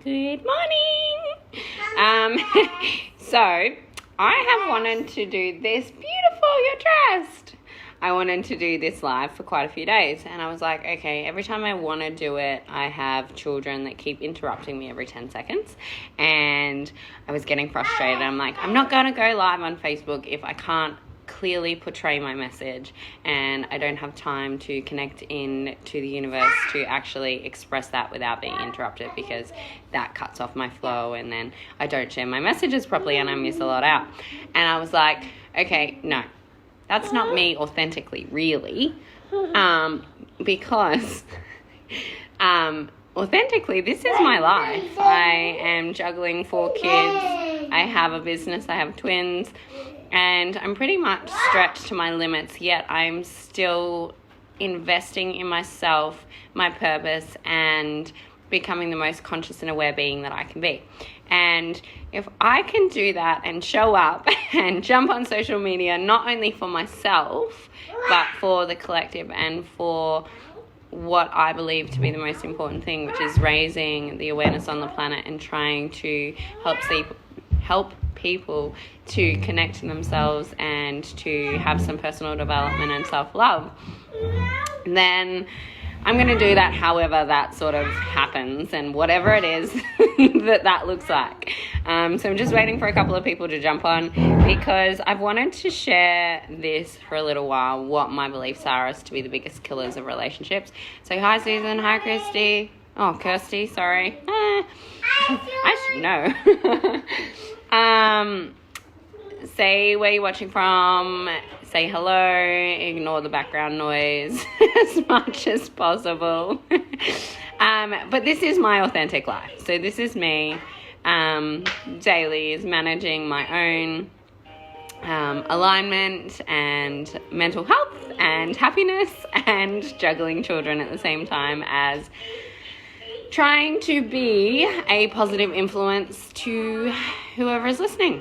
Good morning. So I have wanted to do this. Beautiful, you're dressed. I wanted to do this live for quite a few days, and I was like, okay, every time I want to do it, I have children that keep interrupting me every 10 seconds, and I was getting frustrated. I'm like, I'm not going to go live on Facebook if I can't clearly portray my message, and I don't have time to connect in to the universe to actually express that without being interrupted, because that cuts off my flow, and then I don't share my messages properly and I miss a lot out. And I was like, okay, no, that's not me authentically, really, because authentically, this is my life. I am juggling 4 kids. I have a business. I have twins. And I'm pretty much stretched to my limits, yet I'm still investing in myself, my purpose, and becoming the most conscious and aware being that I can be. And if I can do that and show up and jump on social media, not only for myself, but for the collective and for what I believe to be the most important thing, which is raising the awareness on the planet and trying to help people to connect to themselves and to have some personal development and self-love, then I'm going to do that however that sort of happens and whatever it is that looks like. So I'm just waiting for a couple of people to jump on, because I've wanted to share this for a little while, what my beliefs are as to be the biggest killers of relationships. So hi Susan, hi Kirsty, sorry. I should know. Say where you're watching from, say hello, ignore the background noise as much as possible. But this is my authentic life. So this is me daily, is managing my own alignment and mental health and happiness, and juggling children at the same time as trying to be a positive influence to whoever is listening.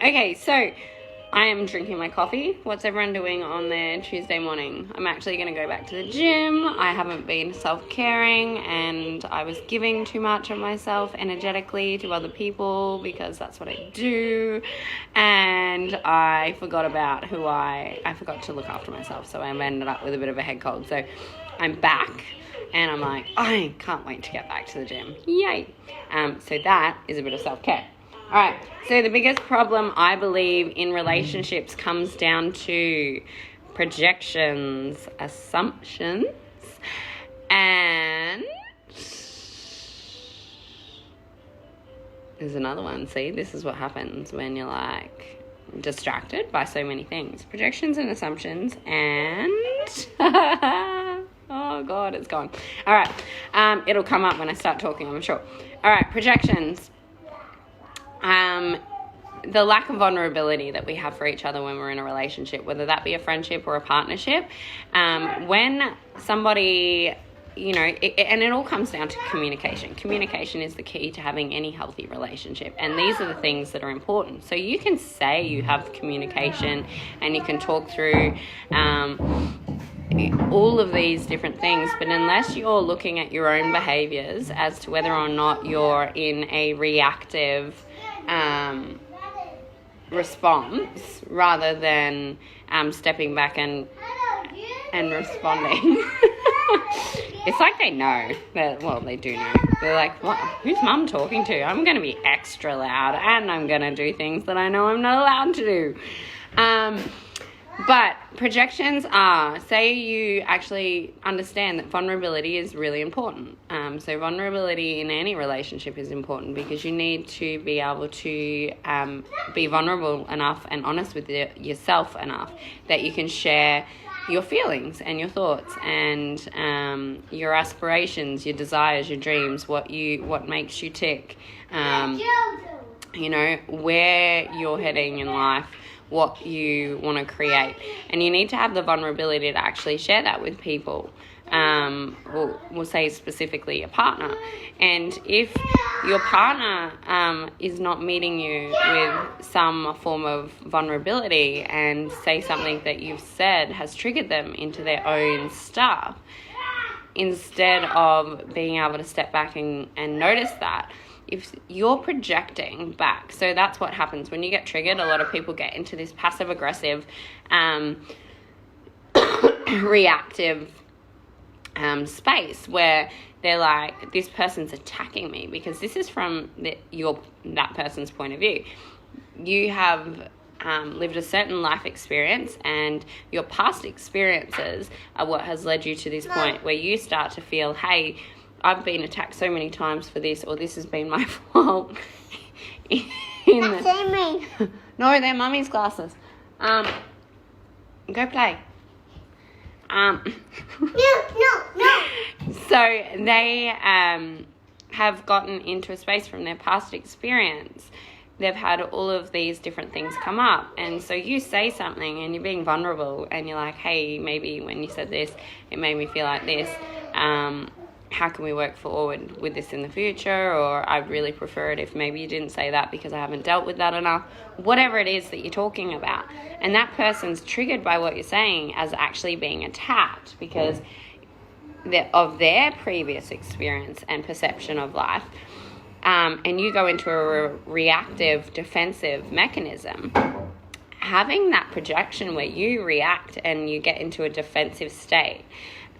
Okay, so I am drinking my coffee. What's everyone doing on their Tuesday morning? I'm actually going to go back to the gym. I haven't been self-caring, and I was giving too much of myself energetically to other people because that's what I do. And I forgot about I forgot to look after myself, so I ended up with a bit of a head cold. So I'm back. And I'm like, I can't wait to get back to the gym. Yay. So that is a bit of self-care. All right. So the biggest problem, I believe, in relationships comes down to projections, assumptions, and there's another one. See, this is what happens when you're like distracted by so many things. Projections and assumptions and... Oh, God, it's gone. All right. It'll come up when I start talking, I'm sure. All right, projections. The lack of vulnerability that we have for each other when we're in a relationship, whether that be a friendship or a partnership. When somebody, it all comes down to communication. Communication is the key to having any healthy relationship. And these are the things that are important. So you can say you have communication and you can talk through all of these different things, but unless you're looking at your own behaviors as to whether or not you're in a reactive response rather than stepping back and responding. It's like they know that, well, they do know. They're like, what? Who's mum talking to? I'm going to be extra loud and I'm going to do things that I know I'm not allowed to do. But projections are, say you actually understand that vulnerability is really important. So vulnerability in any relationship is important, because you need to be able to be vulnerable enough and honest with yourself enough that you can share your feelings and your thoughts and your aspirations, your desires, your dreams, what makes you tick, where you're heading in life, what you want to create. And you need to have the vulnerability to actually share that with people. We'll say specifically a partner. And if your partner is not meeting you with some form of vulnerability, and say something that you've said has triggered them into their own stuff, instead of being able to step back and notice that, if you're projecting back, so that's what happens when you get triggered. A lot of people get into this passive aggressive, reactive space where they're like, this person's attacking me, because this is from that person's point of view. You have lived a certain life experience, and your past experiences are what has led you to this point where you start to feel, hey, I've been attacked so many times for this, or this has been my fault. No, they're mummy's glasses. Go play. No. So they have gotten into a space from their past experience. They've had all of these different things come up, and so you say something and you're being vulnerable, and you're like, hey, maybe when you said this, it made me feel like this. How can we work forward with this in the future? Or I'd really prefer it if maybe you didn't say that because I haven't dealt with that enough. Whatever it is that you're talking about. And that person's triggered by what you're saying as actually being attacked because of their previous experience and perception of life. And you go into a reactive, defensive mechanism. Having that projection where you react and you get into a defensive state,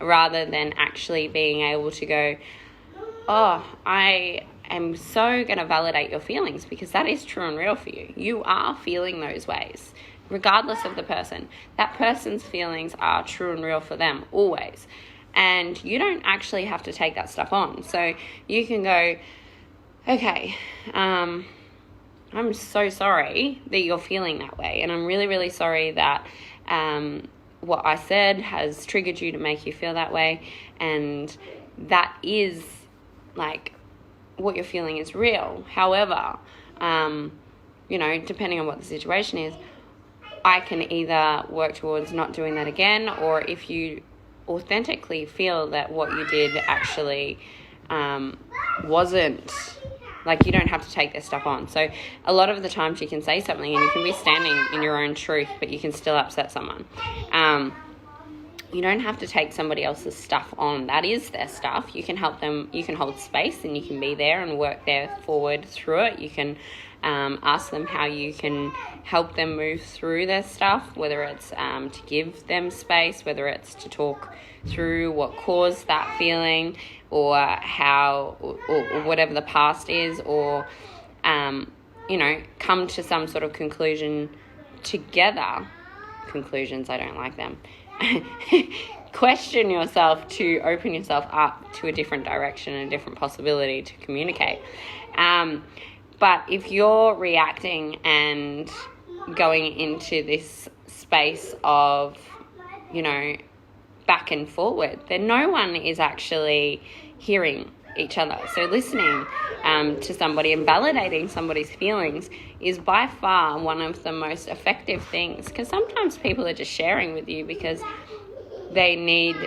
rather than actually being able to go, oh, I am so going to validate your feelings, because that is true and real for you. You are feeling those ways, regardless of the person. That person's feelings are true and real for them, always. And you don't actually have to take that stuff on. So you can go, okay, I'm so sorry that you're feeling that way. And I'm really, really sorry that what I said has triggered you to make you feel that way, and that is like what you're feeling is real. However, depending on what the situation is, I can either work towards not doing that again, or if you authentically feel that what you did actually wasn't, like, you don't have to take this stuff on. So a lot of the times you can say something and you can be standing in your own truth, but you can still upset someone. You don't have to take somebody else's stuff on. That is their stuff. You can help them. You can hold space and you can be there and work there forward through it. You can ask them how you can help them move through their stuff, whether it's to give them space, whether it's to talk through what caused that feeling, or how, or whatever the past is, or, come to some sort of conclusion together. Conclusions, I don't like them. Question yourself to open yourself up to a different direction and a different possibility to communicate. But if you're reacting and going into this space of, back and forward, then no one is actually hearing each other. So listening to somebody and validating somebody's feelings is by far one of the most effective things, because sometimes people are just sharing with you because they need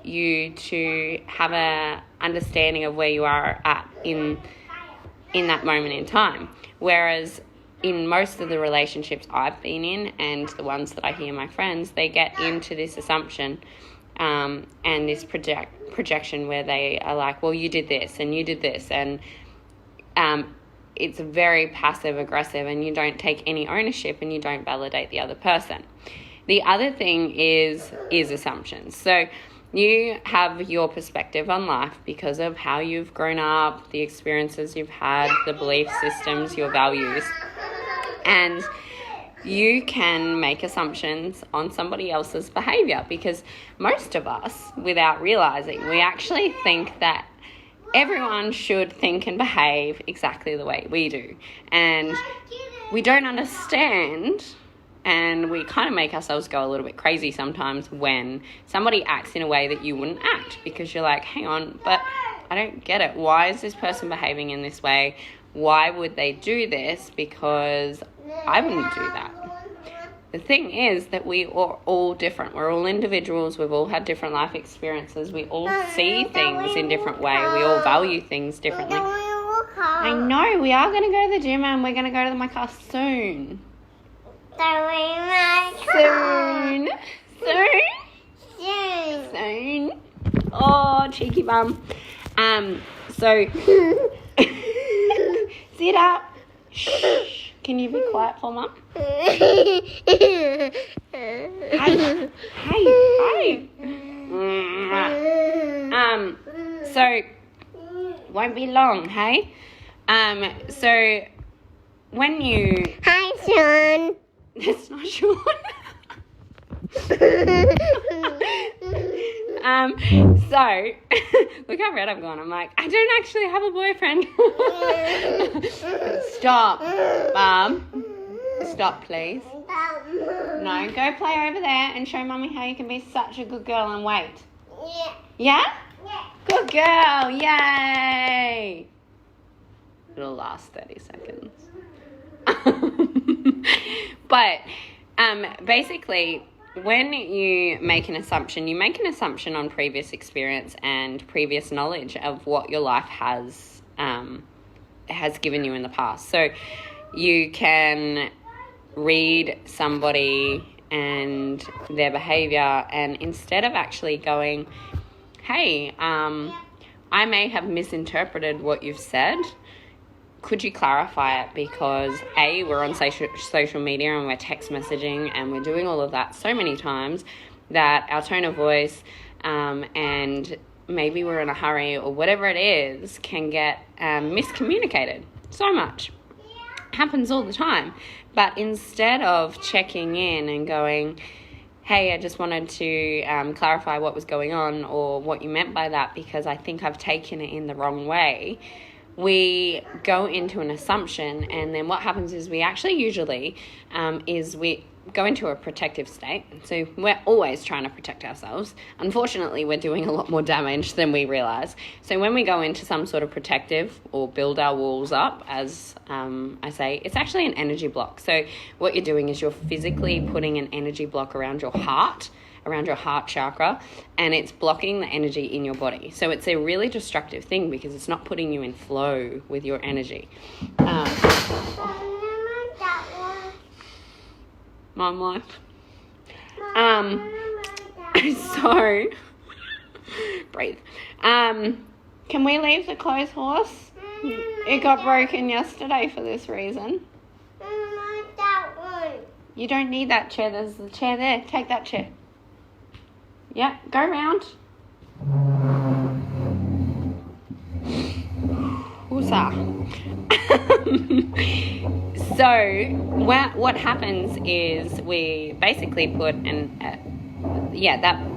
you to have a understanding of where you are at in that moment in time. Whereas in most of the relationships I've been in, and the ones that I hear my friends, they get into this assumption and this projection where they are like, well, you did this and you did this, and it's very passive aggressive, and you don't take any ownership and you don't validate the other person. The other thing is assumptions. So you have your perspective on life because of how you've grown up, the experiences you've had, the belief systems, your values, and you can make assumptions on somebody else's behavior, because most of us, without realizing, we actually think that everyone should think and behave exactly the way we do. And we don't understand, and we kind of make ourselves go a little bit crazy sometimes when somebody acts in a way that you wouldn't act, because you're like, hang on, but I don't get it. Why is this person behaving in this way? Why would they do this? Because I wouldn't do that. The thing is that we are all different. We're all individuals. We've all had different life experiences. We all see things in different way. We all value things differently. I know. We are going to go to the gym, and we're going to go to my car soon. Soon. Oh, cheeky bum. So sit up. Shh. Can you be quiet for Mum? Hey. So won't be long, hey? So when you... Hi, Sean. That's not Sean. So look how red I'm going. I'm like, I don't actually have a boyfriend. Stop, Mum. Stop, please. No, go play over there and show Mummy how you can be such a good girl and wait. Yeah? Good girl. Yay. It'll last 30 seconds. But basically, when you make an assumption on previous experience and previous knowledge of what your life has given you in the past. So you can read somebody and their behavior, and instead of actually going, hey, I may have misinterpreted what you've said, could you clarify it? Because A, we're on social media and we're text messaging and we're doing all of that so many times that our tone of voice and maybe we're in a hurry or whatever it is can get miscommunicated so much. Happens all the time. But instead of checking in and going, hey, I just wanted to clarify what was going on or what you meant by that because I think I've taken it in the wrong way, we go into an assumption, and then what happens is we actually usually we go into a protective state. So we're always trying to protect ourselves. Unfortunately, we're doing a lot more damage than we realize. So when we go into some sort of protective or build our walls up, as I say, it's actually an energy block. So what you're doing is you're physically putting an energy block around your heart chakra, and it's blocking the energy in your body. So it's a really destructive thing because it's not putting you in flow with your energy. Mom left. So breathe. Can we leave the clothes horse? It got broken yesterday for this reason. You don't need that chair. There's the chair there. Take that chair. Yeah, go round. So what happens is we basically put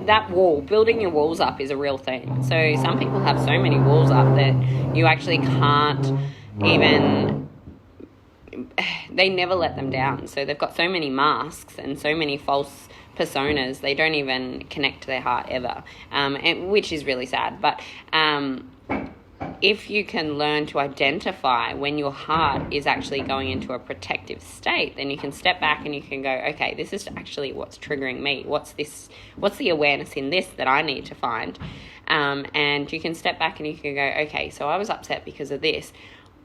that wall, building your walls up is a real thing. So some people have so many walls up that you actually can't even, they never let them down. So they've got so many masks and so many false personas, they don't even connect to their heart ever, which is really sad. But if you can learn to identify when your heart is actually going into a protective state, then you can step back and you can go, okay, this is actually what's triggering me. What's the awareness in this that I need to find? And you can step back and you can go, okay, so I was upset because of this.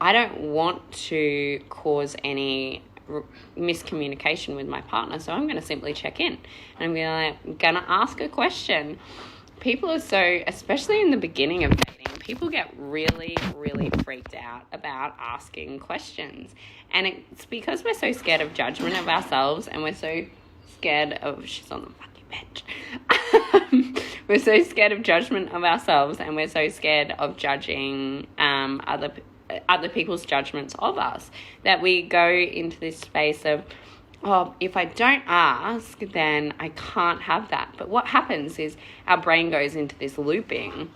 I don't want to cause any miscommunication with my partner, so I'm going to simply check in. And I'm going to ask a question. People are so, especially in the beginning of dating, people get really, really freaked out about asking questions. And it's because we're so scared of judgment of ourselves, and we're so scared of, she's on the fucking bench. We're so scared of judgment of ourselves, and we're so scared of judging other people's judgments of us, that we go into this space of, oh, if I don't ask, then I can't have that. But what happens is our brain goes into this looping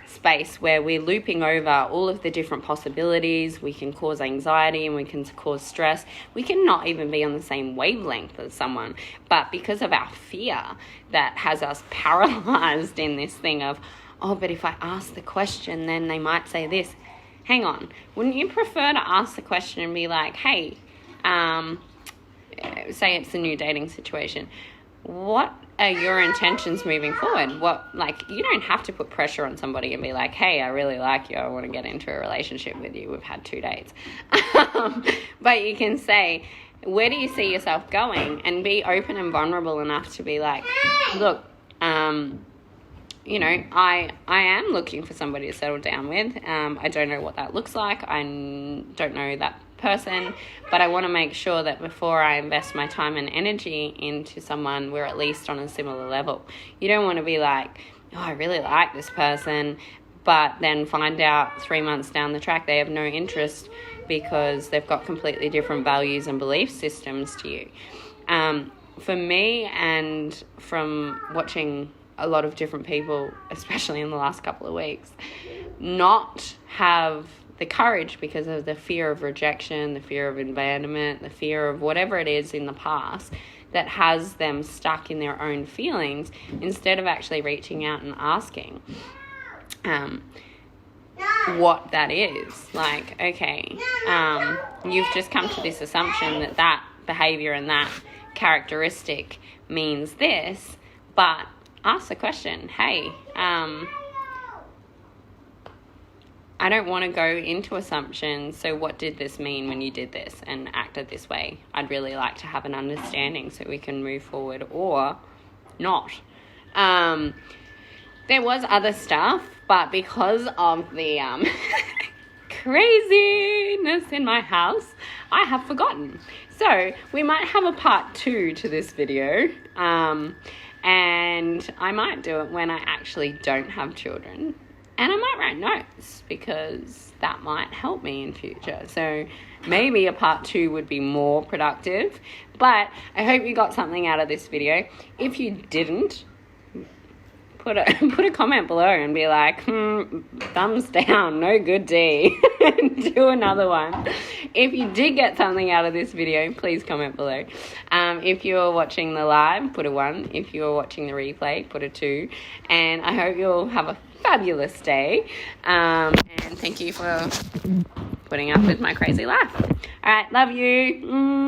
space where we're looping over all of the different possibilities. We can cause anxiety and we can cause stress. We can not even be on the same wavelength as someone. But because of our fear that has us paralyzed in this thing of, oh, but if I ask the question, then they might say this. Hang on. Wouldn't you prefer to ask the question and be like, hey, say it's a new dating situation, what are your intentions moving forward? You don't have to put pressure on somebody and be like, hey, I really like you, I want to get into a relationship with you, we've had 2 dates. But you can say, where do you see yourself going? And be open and vulnerable enough to be like, look, you know, I am looking for somebody to settle down with. I don't know what that looks like. I don't know that person, but I want to make sure that before I invest my time and energy into someone, we're at least on a similar level. You don't want to be like, oh, I really like this person, but then find out 3 months down the track they have no interest because they've got completely different values and belief systems to you. For me, and from watching a lot of different people, especially in the last couple of weeks, not have the courage because of the fear of rejection, the fear of abandonment, the fear of whatever it is in the past that has them stuck in their own feelings, instead of actually reaching out and asking what that is. Like, okay, you've just come to this assumption that that behavior and that characteristic means this, but ask the question, hey, I don't want to go into assumptions, so what did this mean when you did this and acted this way? I'd really like to have an understanding so we can move forward, or not. There was other stuff, but because of the craziness in my house, I have forgotten. So we might have a part 2 to this video, and I might do it when I actually don't have children. And I might write notes because that might help me in future. So maybe a part 2 would be more productive. But I hope you got something out of this video. If you didn't, put a comment below and be like, thumbs down, no good D. Do another one. If you did get something out of this video, please comment below. If you're watching the live, put a 1. If you're watching the replay, put a 2. And I hope you'll have a fabulous day. And thank you for putting up with my crazy life. All right, love you.